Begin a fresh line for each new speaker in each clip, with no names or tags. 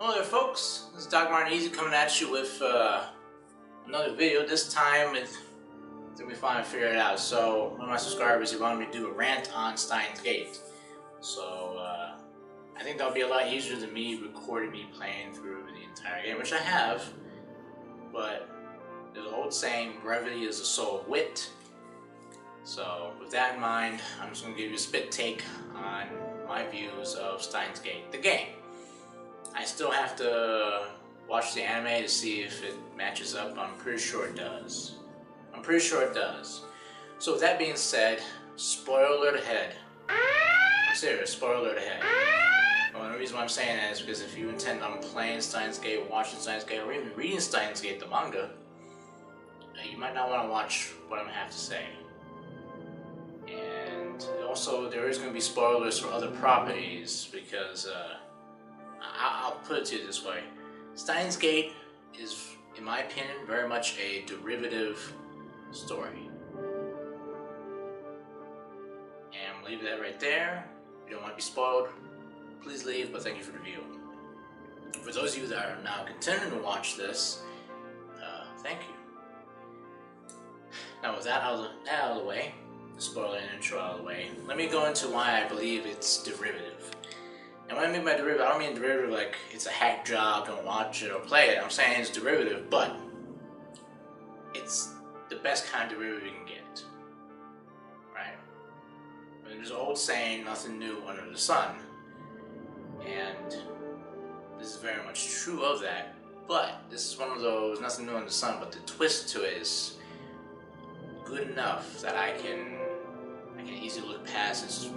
Hello there folks, this is Dr. Martin Easy coming at you with another video. This time we finally figured it out. So one of my subscribers, he wanted me to do a rant on Steins Gate. So I think that would be a lot easier than me recording me playing through the entire game, which I have. But there's an old saying, brevity is the soul of wit. So with that in mind, I'm just going to give you a spit take on my views of Steins Gate, the game. I still have to watch the anime to see if it matches up. I'm pretty sure it does. So with that being said, spoiler alert ahead. I'm serious, spoiler alert ahead. Well, the reason why I'm saying that is because if you intend on playing Steins Gate, watching Steins Gate, or even reading Steins Gate, the manga, you might not want to watch what I'm going to have to say. And also, there is going to be spoilers for other properties because I'll put it to you this way. Steins Gate is, in my opinion, very much a derivative story. And we'll leave that right there. If you don't want to be spoiled, please leave, but thank you for the view. For those of you that are now continuing to watch this, thank you. Now with that out of the way, the spoiler and intro out of the way, let me go into why I believe it's derivative. And when I mean by derivative, I don't mean derivative like it's a hack job, don't watch it or play it. I'm saying it's derivative, but it's the best kind of derivative you can get. Right? I mean, there's an old saying, nothing new under the sun. And this is very much true of that. But this is one of those, nothing new under the sun, but the twist to it is good enough that I can easily look past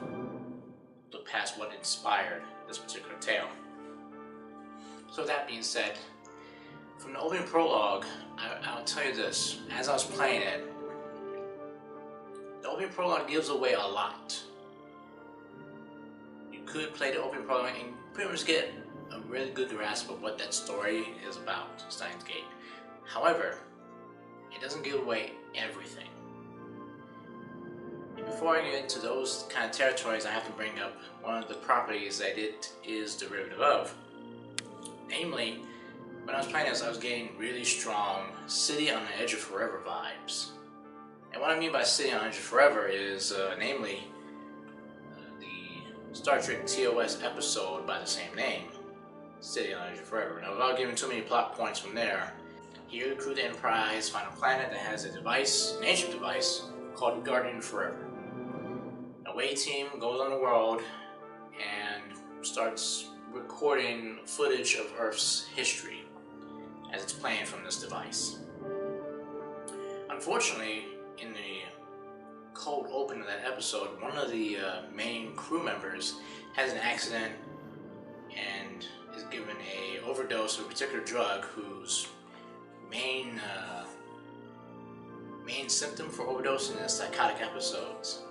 what inspired this particular tale. So that being said, from the opening prologue, I'll tell you this. As I was playing it, the opening prologue gives away a lot. You could play the opening prologue and pretty much get a really good grasp of what that story is about, Steins Gate. However, it doesn't give away everything. Before I get into those kind of territories, I have to bring up one of the properties that it is derivative of. Namely, when I was playing this, I was getting really strong City on the Edge of Forever vibes. And what I mean by City on the Edge of Forever is, namely, the Star Trek TOS episode by the same name, City on the Edge of Forever. Now, without giving too many plot points from there, here the crew of the Enterprise find a planet that has a device, an ancient device, called the Guardian Forever. Away team goes on the world and starts recording footage of Earth's history as it's playing from this device. Unfortunately, in the cold open of that episode, one of the main crew members has an accident and is given an overdose of a particular drug whose main symptom for overdosing is psychotic episodes.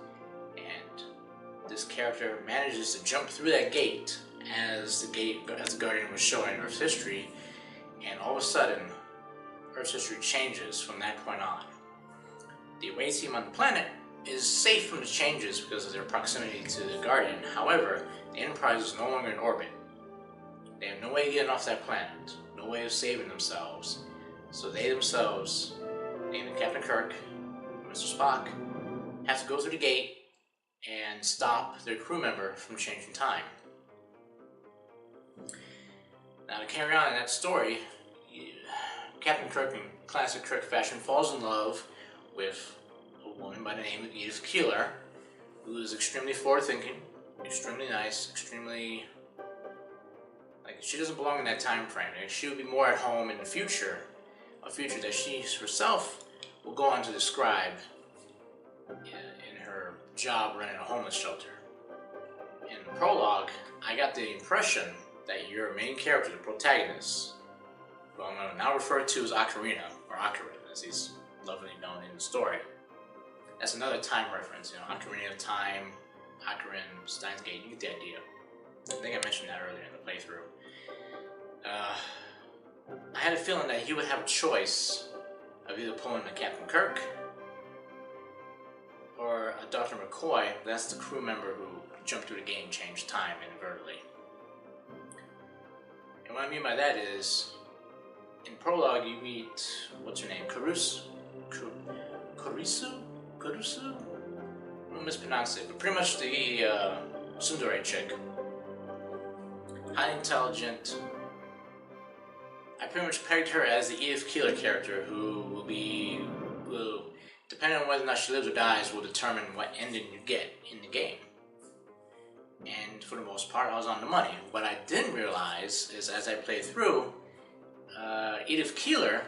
This character manages to jump through that gate as the Guardian was showing Earth's history, and all of a sudden, Earth's history changes from that point on. The away team on the planet is safe from the changes because of their proximity to the Guardian. However, the Enterprise is no longer in orbit. They have no way of getting off that planet, no way of saving themselves. So they themselves, namely Captain Kirk and Mr. Spock, have to go through the gate and stop their crew member from changing time. Now to carry on in that story, Captain Kirk in classic Kirk fashion falls in love with a woman by the name of Edith Keeler, who is extremely forward-thinking, extremely nice, extremely... like, she doesn't belong in that time frame. She would be more at home in the future, a future that she herself will go on to describe in her job running a homeless shelter. In the prologue, I got the impression that your main character, the protagonist, who I'm going to now refer to as Ocarina, or Ocarina, as he's lovingly known in the story. That's another time reference, Ocarina of Time, Ocarina, Steins Gate, you get the idea. I think I mentioned that earlier in the playthrough. I had a feeling that he would have a choice of either pulling a Captain Kirk or a Dr. McCoy. That's the crew member who jumped through the game, changed time inadvertently. And And what I mean by that is, in prologue you meet, what's her name? Kurisu? I'm gonna mispronounce it, but pretty much the tsundere chick. Highly intelligent. I pretty much pegged her as the Edith Keeler character, who will, depending on whether or not she lives or dies, will determine what ending you get in the game. And for the most part, I was on the money. What I didn't realize is, as I played through, Edith Keeler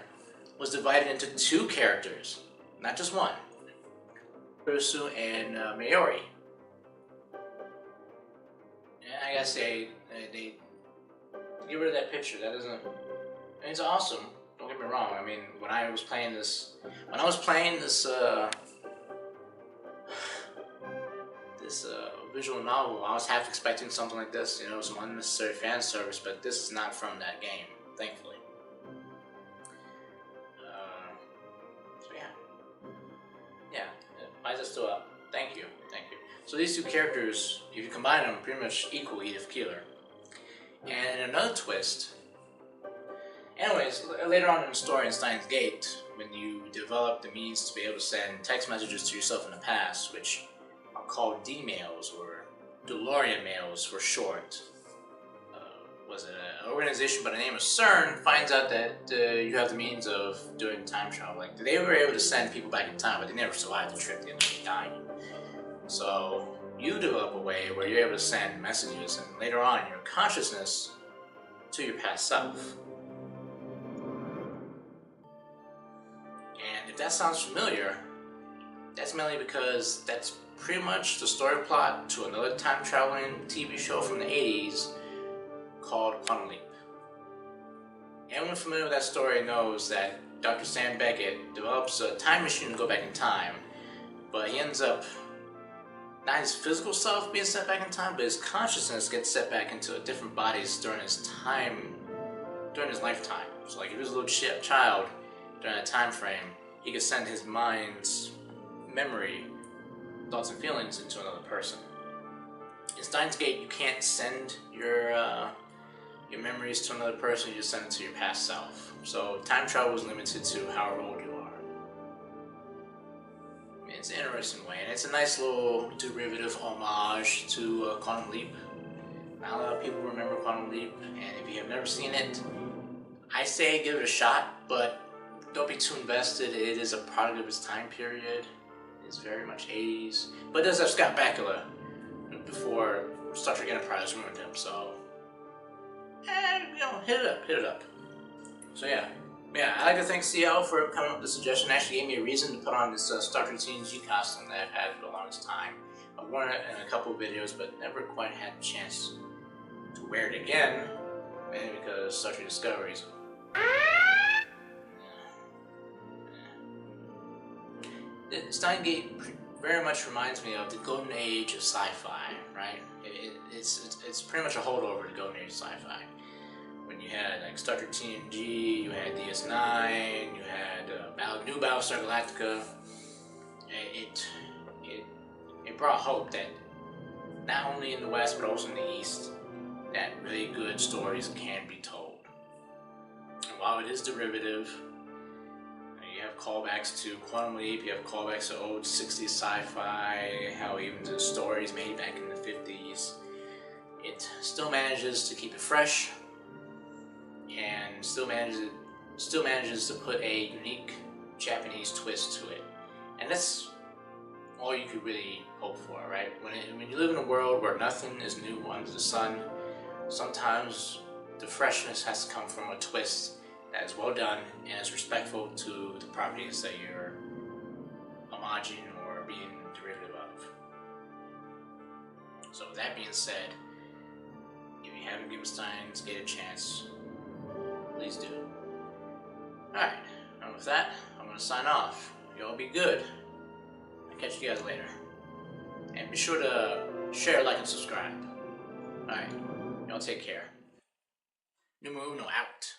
was divided into two characters, not just one. Kurisu and Mayuri. And I gotta say, they get rid of that picture. That doesn't. It's awesome. Don't get me wrong. I mean, when I was playing this visual novel, I was half expecting something like this. You know, some unnecessary fan service, but this is not from that game, thankfully. So yeah. Why is it still up? Thank you. So these two characters, if you combine them, pretty much equal Edith Keeler. And in another twist. Anyways, later on in the story in Stein's Gate, when you develop the means to be able to send text messages to yourself in the past, which are called D-mails or DeLorean mails for short, was it an organization by the name of CERN finds out that you have the means of doing time travel. Like, they were able to send people back in time, but they never survived the trip. They ended up dying. So you develop a way where you're able to send messages, and later on in your consciousness, to your past self. And if that sounds familiar, that's mainly because that's pretty much the story plot to another time-traveling TV show from the 80s called Quantum Leap. Anyone familiar with that story knows that Dr. Sam Beckett develops a time machine to go back in time, but he ends up, not his physical self being sent back in time, but his consciousness gets set back into different bodies during his lifetime. So like if he was a little child during that time frame, he could send his mind's memory, thoughts and feelings into another person. In Steins Gate, you can't send your memories to another person, you just send it to your past self. So time travel is limited to however old you are. I mean, it's an interesting way, and it's a nice little derivative homage to Quantum Leap. Not a lot of people remember Quantum Leap, and if you have never seen it, I say give it a shot, but don't be too invested. It is a product of its time period. It's very much 80s, but it does have Scott Bakula before Star Trek Enterprise ruined him, so hit it up. So yeah, I'd like to thank CL for coming up with the suggestion. Actually gave me a reason to put on this Star Trek TNG costume that I've had for the longest time. I've worn it in a couple of videos, but never quite had a chance to wear it again, mainly because Star Trek Discovery's. Stein Gate very much reminds me of the golden age of sci-fi, right? It's pretty much a holdover to golden age of sci-fi. When you had like Star Trek TNG, you had DS9, you had New Battlestar Galactica. It brought hope that not only in the West but also in the East, that really good stories can be told. And while it is derivative, you have callbacks to Quantum Leap, you have callbacks to old 60s sci-fi, how even the stories made back in the 50s. It still manages to keep it fresh, and still manages to put a unique Japanese twist to it. And that's all you could really hope for, right? When you live in a world where nothing is new under the sun, sometimes the freshness has to come from a twist that is well done and is respectful to the properties that you're homaging or being derivative of. So with that being said, if you haven't given Steins Gate a chance, please do. Alright, and with that, I'm going to sign off. Y'all be good. I'll catch you guys later. And be sure to share, like, and subscribe. Alright, y'all take care. Numero out.